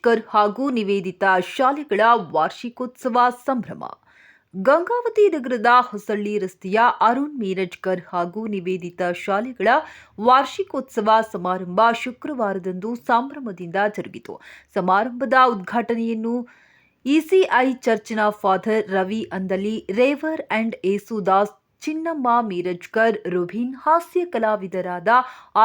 ಕರ್ ಹಾಗೂ ನಿವೇದಿತಾ ಶಾಲೆಗಳ ವಾರ್ಷಿಕೋತ್ಸವ ಸಂಭ್ರಮ. ಗಂಗಾವತಿ ನಗರದ ಹೊಸಳ್ಳಿ ರಸ್ತೆಯ ಅರುಣ್ ಮೀರಜ್ಕರ್ ಹಾಗೂ ನಿವೇದಿತಾ ಶಾಲೆಗಳ ವಾರ್ಷಿಕೋತ್ಸವ ಸಮಾರಂಭ ಶುಕ್ರವಾರದಂದು ಸಂಭ್ರಮದಿಂದ ಜರುಗಿತು. ಸಮಾರಂಭದ ಉದ್ಘಾಟನೆಯನ್ನು ECI ಚರ್ಚ್ನ father Ravi ಅಂದಲಿ, ರೇವರ್ and Yesudas, Chinnamma ಮೀರಜ್ಕರ್, Ruben, ಹಾಸ್ಯ ಕಲಾವಿದರಾದ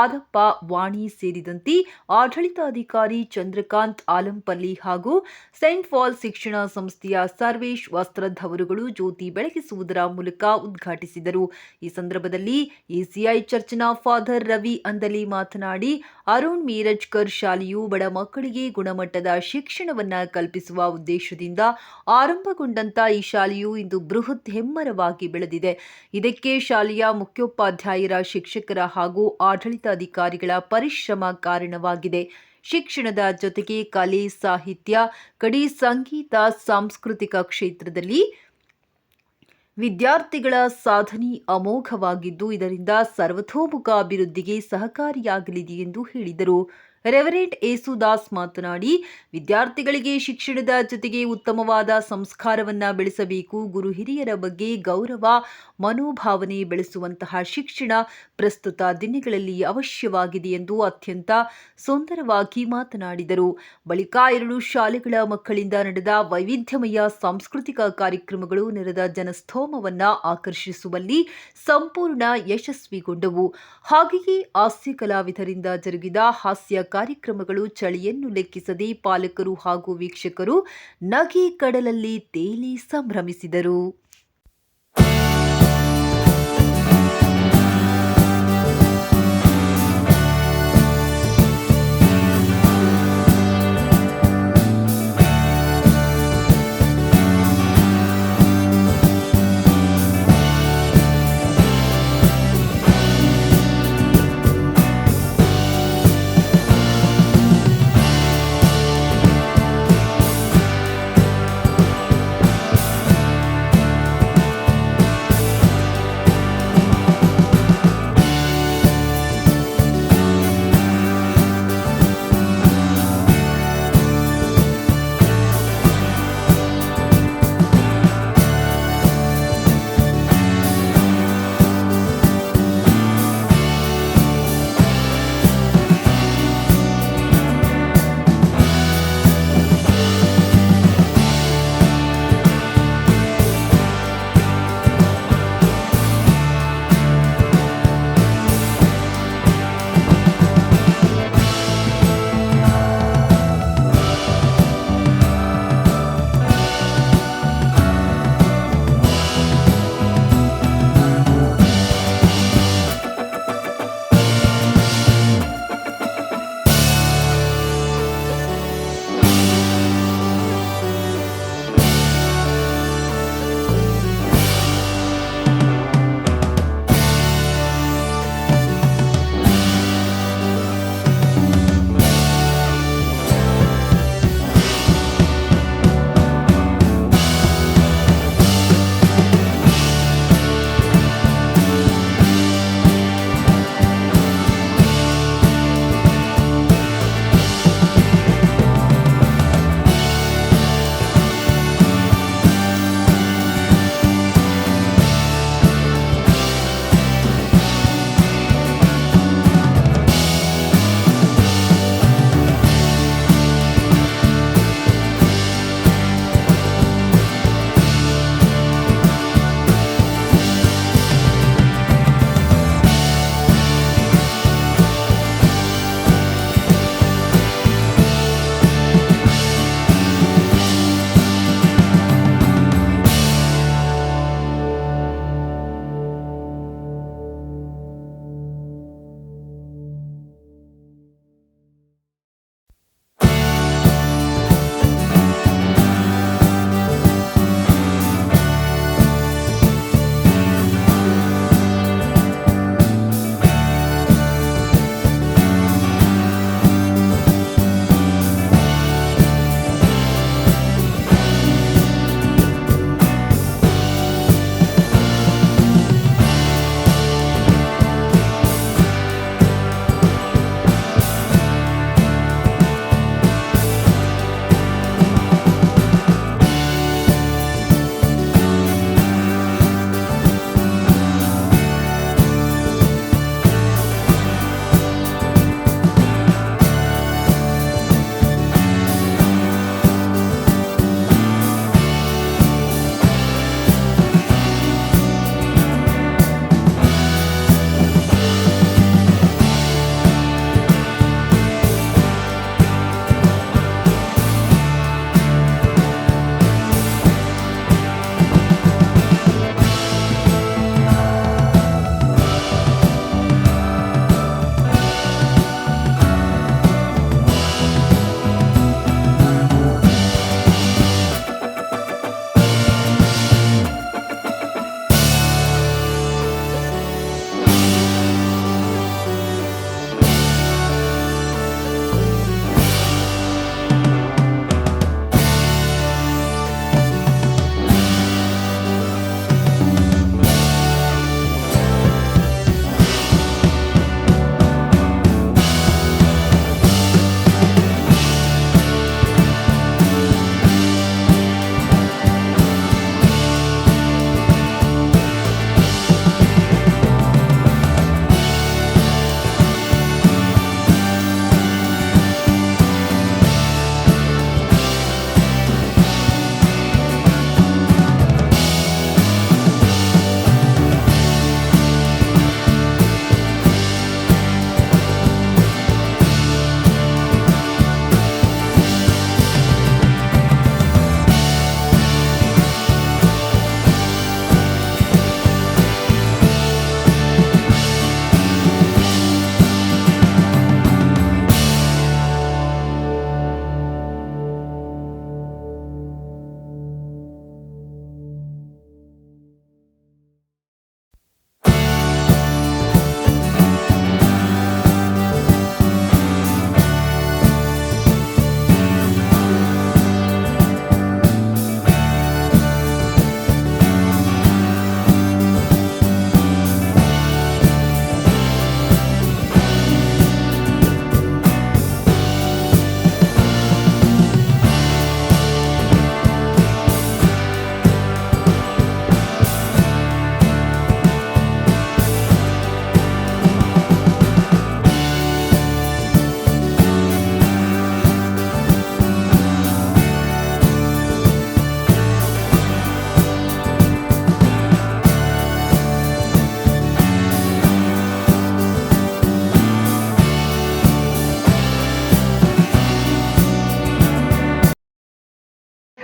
ಆದಪ್ಪ, ವಾಣಿ ಸೇರಿದಂತೆ ಆಡಳಿತಾಧಿಕಾರಿ ಚಂದ್ರಕಾಂತ್ ಆಲಂಪಲ್ಲಿ ಹಾಗೂ ಸೈಂಟ್ ಪಾಲ್ ಶಿಕ್ಷಣ ಸಂಸ್ಥೆಯ ಸರ್ವೇಶ್ ವಸ್ತ್ರದ್ ಅವರುಗಳು ಜ್ಯೋತಿ ಬೆಳಗಿಸುವುದರ ಮೂಲಕ ಉದ್ಘಾಟಿಸಿದರು. ಈ ಸಂದರ್ಭದಲ್ಲಿ ಇಸಿಐ ಚರ್ಚ್ನ ಫಾದರ್ ರವಿ ಅಂದಲಿ ಮಾತನಾಡಿ, ಅರುಣ್ ಮೀರಜ್ಕರ್ ಶಾಲೆಯು ಬಡ ಮಕ್ಕಳಿಗೆ ಗುಣಮಟ್ಟದ ಶಿಕ್ಷಣವನ್ನು ಕಲ್ಪಿಸುವ ಉದ್ದೇಶದಿಂದ ಆರಂಭಗೊಂಡಂತ ಈ ಶಾಲೆಯು ಇಂದು ಬೃಹತ್ ಹೆಮ್ಮರವಾಗಿ ಬೆಳೆದಿದೆ. ಇದಕ್ಕೆ ಶಾಲೆಯ ಮುಖ್ಯೋಪಾಧ್ಯಾಯರ, ಶಿಕ್ಷಕರ ಹಾಗೂ ಆಡಳಿತಾಧಿಕಾರಿಗಳ ಪರಿಶ್ರಮ ಕಾರಣವಾಗಿದೆ. ಶಿಕ್ಷಣದ ಜೊತೆಗೆ ಕಲೆ, ಸಾಹಿತ್ಯ, ಕಡೆ ಸಂಗೀತ, ಸಾಂಸ್ಕೃತಿಕ ಕ್ಷೇತ್ರದಲ್ಲಿ ವಿದ್ಯಾರ್ಥಿಗಳ ಸಾಧನೆ ಅಮೋಘವಾಗಿದ್ದು, ಇದರಿಂದ ಸರ್ವತೋಮುಖ ಅಭಿವೃದ್ಧಿಗೆ ಸಹಕಾರಿಯಾಗಲಿದೆ ಎಂದು ಹೇಳಿದರು. ರೆವರೆಂಡ್ ಏಸುದಾಸ್ ಮಾತನಾಡಿ, ವಿದ್ಯಾರ್ಥಿಗಳಿಗೆ ಶಿಕ್ಷಣದ ಜೊತೆಗೆ ಉತ್ತಮವಾದ ಸಂಸ್ಕಾರವನ್ನು ಬೆಳೆಸಬೇಕು. ಗುರು ಹಿರಿಯರ ಬಗ್ಗೆ ಗೌರವ ಮನೋಭಾವನೆ ಬೆಳೆಸುವಂತಹ ಶಿಕ್ಷಣ ಪ್ರಸ್ತುತ ದಿನಗಳಲ್ಲಿ ಅವಶ್ಯವಾಗಿದೆ ಎಂದು ಅತ್ಯಂತ ಸುಂದರವಾಗಿ ಮಾತನಾಡಿದರು. ಬಳಿಕ 2 ಶಾಲೆಗಳ ಮಕ್ಕಳಿಂದ ನಡೆದ ವೈವಿಧ್ಯಮಯ ಸಾಂಸ್ಕೃತಿಕ ಕಾರ್ಯಕ್ರಮಗಳು ನೆರೆದ ಜನಸ್ತೋಮವನ್ನು ಆಕರ್ಷಿಸುವಲ್ಲಿ ಸಂಪೂರ್ಣ ಯಶಸ್ವಿಗೊಂಡವು. ಹಾಗೆಯೇ ಹಾಸ್ಯ ಕಲಾವಿದರಿಂದ ಜರುಗಿದ ಹಾಸ್ಯ ಕಾರ್ಯಕ್ರಮಗಳು ಚಳಿಯನ್ನು ಲೆಕ್ಕಿಸದೆ ಪಾಲಕರು ಹಾಗೂ ವೀಕ್ಷಕರು ನಗೆ ಕಡಲಲ್ಲಿ ತೇಲಿ ಸಂಭ್ರಮಿಸಿದರು.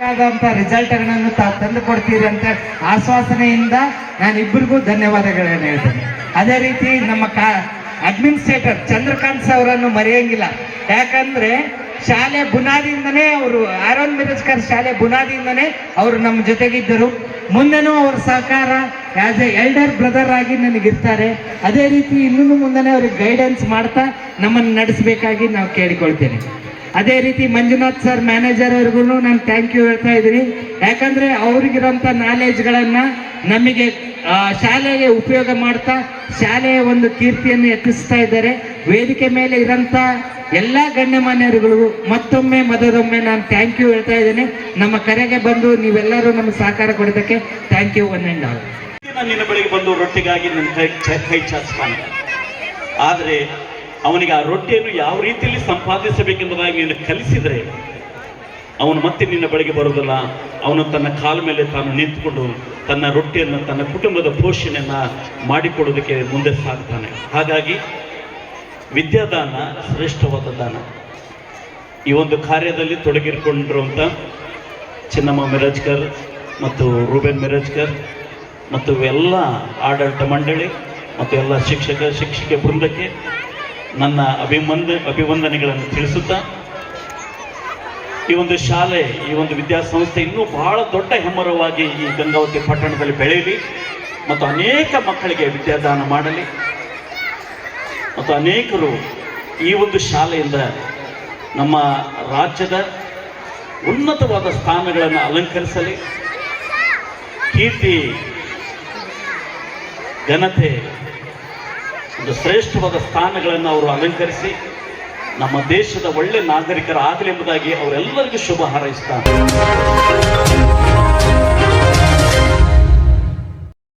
ಆದಂತ ರಿಸಲ್ಟ್ಗಳನ್ನು ತಾವು ತಂದು ಕೊಡ್ತೀರಿ ಅಂತ ಆಶ್ವಾಸನೆಯಿಂದ ನಾನು ಇಬ್ಬರಿಗೂ ಧನ್ಯವಾದಗಳನ್ನು ಹೇಳ್ತೇನೆ. ಅದೇ ರೀತಿ ನಮ್ಮ ಅಡ್ಮಿನಿಸ್ಟ್ರೇಟರ್ ಚಂದ್ರಕಾಂತ್ ಅವರನ್ನು ಮರೆಯಂಗಿಲ್ಲ. ಯಾಕಂದ್ರೆ ಶಾಲೆ ಬುನಾದಿಯಿಂದನೇ ಅವರು ಆರೋನ್ ಮಿರಜ್ಕರ್ ಶಾಲೆ ಬುನಾದಿಯಿಂದನೇ ಅವರು ನಮ್ಮ ಜೊತೆಗಿದ್ದರು. ಮುಂದೆನೂ ಅವ್ರ ಸಹಕಾರ ಆಸ್ ಎ ಎಲ್ಡರ್ ಬ್ರದರ್ ಆಗಿ ನನಗಿರ್ತಾರೆ. ಅದೇ ರೀತಿ ಇನ್ನೂ ಮುಂದೆನೇ ಅವ್ರಿಗೆ ಗೈಡೆನ್ಸ್ ಮಾಡ್ತಾ ನಮ್ಮನ್ನು ನಡೆಸಬೇಕಾಗಿ ನಾವು ಕೇಳಿಕೊಳ್ತೇನೆ. ಅದೇ ರೀತಿ ಮಂಜುನಾಥ್ ಸರ್ ಮ್ಯಾನೇಜರ್ ಅವ್ರಿಗೂ ನಾನು ಥ್ಯಾಂಕ್ ಯು ಹೇಳ್ತಾ ಇದ್ದೀನಿ. ಯಾಕಂದರೆ ಅವ್ರಿಗಿರೋಂಥ ನಾಲೆಜ್ಗಳನ್ನು ನಮಗೆ ಶಾಲೆಗೆ ಉಪಯೋಗ ಮಾಡ್ತಾ ಶಾಲೆಯ ಒಂದು ಕೀರ್ತಿಯನ್ನು ಎತ್ತಿಸ್ತಾ ಇದ್ದಾರೆ. ವೇದಿಕೆ ಮೇಲೆ ಇರೋಂಥ ಎಲ್ಲ ಗಣ್ಯಮಾನ್ಯರುಗಳಿಗೂ ಮತ್ತೊಮ್ಮೆ ಮದದೊಮ್ಮೆ ನಾನು ಥ್ಯಾಂಕ್ ಯು ಹೇಳ್ತಾ ಇದ್ದೀನಿ. ನಮ್ಮ ಕರೆಗೆ ಬಂದು ನೀವೆಲ್ಲರೂ ನಮಗೆ ಸಹಕಾರ ಕೊಡೋದಕ್ಕೆ thank you. One and all. ನಿನ್ನ ಬಳಿಗೆ ಬಂದು ರೊಟ್ಟಿಗಾಗಿ ನನ್ನ ಕೈ ಚಾಚ್ತಾನೆ. ಆದರೆ ಅವನಿಗೆ ಆ ರೊಟ್ಟಿಯನ್ನು ಯಾವ ರೀತಿಯಲ್ಲಿ ಸಂಪಾದಿಸಬೇಕೆಂಬುದಾಗಿ ನೀನು ಕಲಿಸಿದರೆ ಅವನು ಮತ್ತೆ ನಿನ್ನ ಬಳಿಗೆ ಬರುವುದಿಲ್ಲ. ಅವನು ತನ್ನ ಕಾಲ ಮೇಲೆ ತಾನು ನಿಂತುಕೊಂಡು ತನ್ನ ರೊಟ್ಟಿಯನ್ನು ತನ್ನ ಕುಟುಂಬದ ಪೋಷಣೆಯನ್ನು ಮಾಡಿಕೊಡೋದಕ್ಕೆ ಮುಂದೆ ಸಾಗ್ತಾನೆ. ಹಾಗಾಗಿ ವಿದ್ಯಾದಾನ ಶ್ರೇಷ್ಠವಾದ ದಾನ. ಈ ಒಂದು ಕಾರ್ಯದಲ್ಲಿ ತೊಡಗಿಕೊಂಡಿರುವಂಥ ಚಿನ್ನಮ್ಮ ಮಿರಜ್ಕರ್ ಮತ್ತು ರೂಬೆನ್ ಮಿರಜ್ಕರ್ ಮತ್ತು ಎಲ್ಲ ಆಡಳಿತ ಮಂಡಳಿ ಮತ್ತು ಎಲ್ಲ ಶಿಕ್ಷಕ ಬೃಂದಕ್ಕೆ ನನ್ನ ಅಭಿವಂದನೆಗಳನ್ನು ತಿಳಿಸುತ್ತಾ, ಈ ಒಂದು ಶಾಲೆ, ಈ ಒಂದು ವಿದ್ಯಾಸಂಸ್ಥೆ ಇನ್ನೂ ಬಹಳ ದೊಡ್ಡ ಹೆಮ್ಮರವಾಗಿ ಈ ಗಂಗಾವತಿ ಪಟ್ಟಣದಲ್ಲಿ ಬೆಳೆಯಲಿ ಮತ್ತು ಅನೇಕ ಮಕ್ಕಳಿಗೆ ವಿದ್ಯಾದಾನ ಮಾಡಲಿ ಮತ್ತು ಅನೇಕರು ಈ ಒಂದು ಶಾಲೆಯಿಂದ ನಮ್ಮ ರಾಜ್ಯದ ಉನ್ನತವಾದ ಸ್ಥಾನಗಳನ್ನು ಅಲಂಕರಿಸಲಿ. ಕೀರ್ತಿ, ಘನತೆ, ಒಂದು ಶ್ರೇಷ್ಠವಾದ ಸ್ಥಾನಗಳನ್ನು ಅವರು ಅಲಂಕರಿಸಿ ನಮ್ಮ ದೇಶದ ಒಳ್ಳೆ ನಾಗರಿಕರಾಗಲಿ ಎಂಬುದಾಗಿ ಅವರೆಲ್ಲರಿಗೂ ಶುಭ ಹಾರೈಸ್ತಾರೆ.